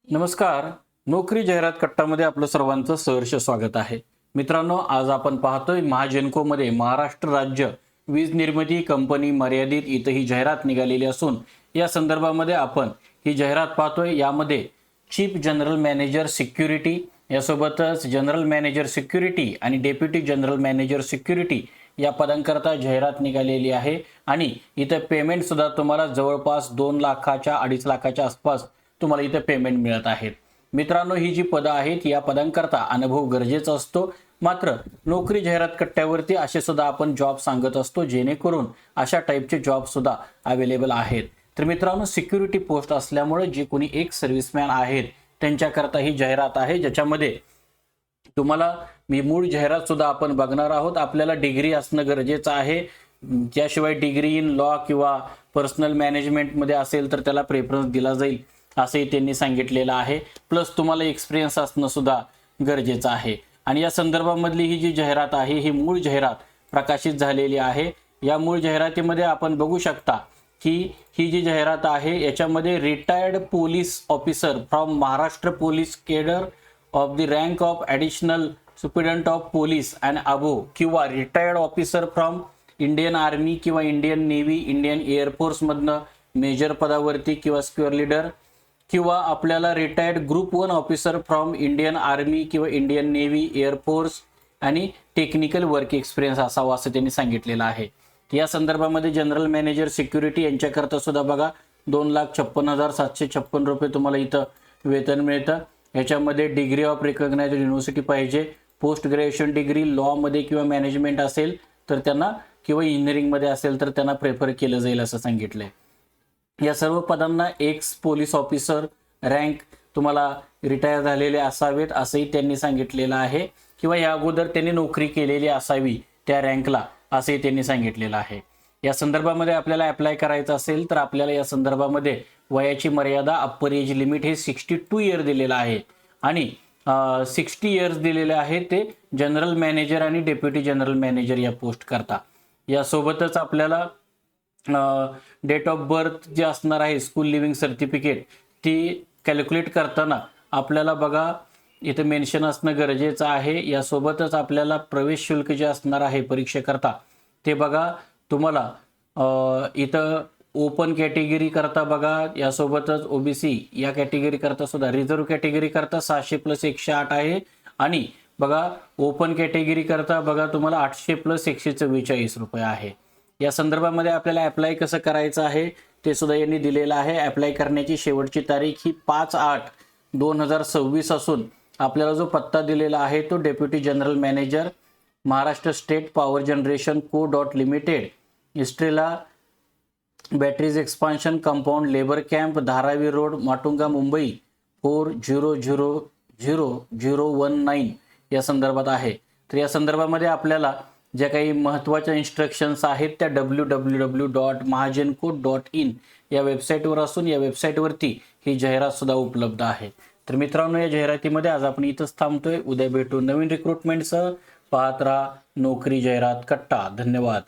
नमस्कार. नोकरी जाहिरात कट्टामध्ये आपलं सर्वांचं सहर्ष स्वागत आहे. मित्रांनो, आज आपण पाहतोय महाजेनकोमध्ये महाराष्ट्र राज्य वीज निर्मिती कंपनी मर्यादित इथं ही जाहिरात निघालेली असून या संदर्भामध्ये आपण ही जाहिरात पाहतोय. यामध्ये चीफ जनरल मॅनेजर सिक्युरिटी यासोबतच जनरल मॅनेजर सिक्युरिटी आणि डेप्युटी जनरल मॅनेजर सिक्युरिटी या पदांकरता जाहिरात निघालेली आहे आणि इथं पेमेंट सुद्धा तुम्हाला जवळपास 2 लाखाच्या 2.5 लाखाच्या आसपास तुम्हाला इथे पेमेंट मिळत आहेत. मित्रांनो, ही जी पदं आहेत या पदांकरता अनुभव गरजेचा असतो. मात्र नोकरी जाहिरात कट्ट्यावरती असे सुद्धा आपण जॉब सांगत असतो जेणेकरून अशा टाईपचे जॉब सुद्धा अवेलेबल आहेत. तर मित्रांनो, सिक्युरिटी पोस्ट असल्यामुळे जे कोणी एक सर्व्हिसमॅन आहेत त्यांच्याकरता ही जाहिरात आहे, ज्याच्यामध्ये तुम्हाला मी मूळ जाहिरात सुद्धा आपण बघणार आहोत. आपल्याला डिग्री असणं गरजेचं आहे. त्याशिवाय डिग्री इन लॉ किंवा पर्सनल मॅनेजमेंटमध्ये असेल तर त्याला प्रेफरन्स दिला जाईल असंही त्यांनी सांगितलेलं आहे. प्लस तुम्हाला एक्सपिरियन्स असणं सुद्धा गरजेचं आहे. आणि या संदर्भामधली ही जी जाहिरात आहे ही मूळ जाहिरात प्रकाशित झालेली आहे. या मूळ जाहिरातीमध्ये आपण बघू शकता की ही जी जाहिरात आहे याच्यामध्ये retired police officer from Maharashtra police cadre of the rank of additional superintendent of police and above किंवा retired officer from Indian army किंवा इंडियन नेव्ही इंडियन एअरफोर्समधनं मेजर पदावरती किंवा स्क्वेअर लीडर किंवा आपल्याला retired group 1 officer from Indian army किंवा Indian navy air force आणि technical work experience असावा असं त्यांनी सांगितलेलं आहे. या संदर्भामध्ये जनरल मॅनेजर सिक्युरिटी यांच्याकरता सुद्धा बघा 2,56,756 रुपये तुम्हाला इथं वेतन मिळतं. याच्यामध्ये डिग्री ऑफ रिकॉग्नाइज्ड युनिव्हर्सिटी पाहिजे, पोस्ट ग्रॅज्युएशन डिग्री लॉमध्ये किंवा मॅनेजमेंट असेल तर त्यांना किंवा इंजिनिअरिंगमध्ये असेल तर त्यांना प्रेफर केलं जाईल असं सांगितलंय. या सर्व पदांना एक्स पोलीस ऑफिसर रँक तुम्हाला रिटायर झालेले असावेत असंही त्यांनी सांगितलेलं आहे किंवा या अगोदर त्यांनी नोकरी केलेली असावी त्या रँकला असंही त्यांनी सांगितलेलं आहे. या संदर्भामध्ये आपल्याला अप्लाय करायचं असेल तर आपल्याला या संदर्भामध्ये वयाची मर्यादा अप्पर एज लिमिट हे 62 इयर दिलेलं आहे आणि 60 इयर्स दिलेले आहे ते जनरल मॅनेजर आणि डेप्युटी जनरल मॅनेजर या पोस्ट करता. यासोबतच आपल्याला डेट ऑफ बर्थ जे असणार आहे स्कूल लिव्हिंग सर्टिफिकेट ती कॅल्क्युलेट करताना आपल्याला बघा इथं मेन्शन असणं गरजेचं आहे. यासोबतच आपल्याला प्रवेश शुल्क जे असणार आहे परीक्षेकरता ते बघा तुम्हाला इथं ओपन कॅटेगरी करता बघा, यासोबतच ओबीसी या कॅटेगरी करता सुद्धा रिझर्व्ह कॅटेगरी करता 700 + 108 आहे आणि बघा ओपन कॅटेगरी करता बघा तुम्हाला 800 + 144 रुपये आहे. या संदर्भामध्ये आपल्याला अप्लाय कसं करायचं आहे ते सुद्धा यांनी दिलेलं आहे. अप्लाय करण्याची शेवटची तारीख ही 5/8/2026 असून आपल्याला जो पत्ता दिलेला आहे तो deputy general manager Maharashtra state power generation co dot limited Estrella batteries expansion compound labour camp Dharavi road Matunga Mumbai 400019 या संदर्भात आहे. तर या संदर्भामध्ये आपल्याला ज्या काही महत्त्वाच्या इन्स्ट्रक्शन्स आहेत त्या www.mahajenco.in या वेबसाईटवर असून या वेबसाईटवरती ही जाहिरात सुद्धा उपलब्ध आहे. तर मित्रांनो, या जाहिरातीमध्ये आज आपण इथंच थांबतोय. उद्या भेटू नवीन रिक्रुटमेंटसह. पाहत राहा नोकरी जाहिरात कट्टा. धन्यवाद.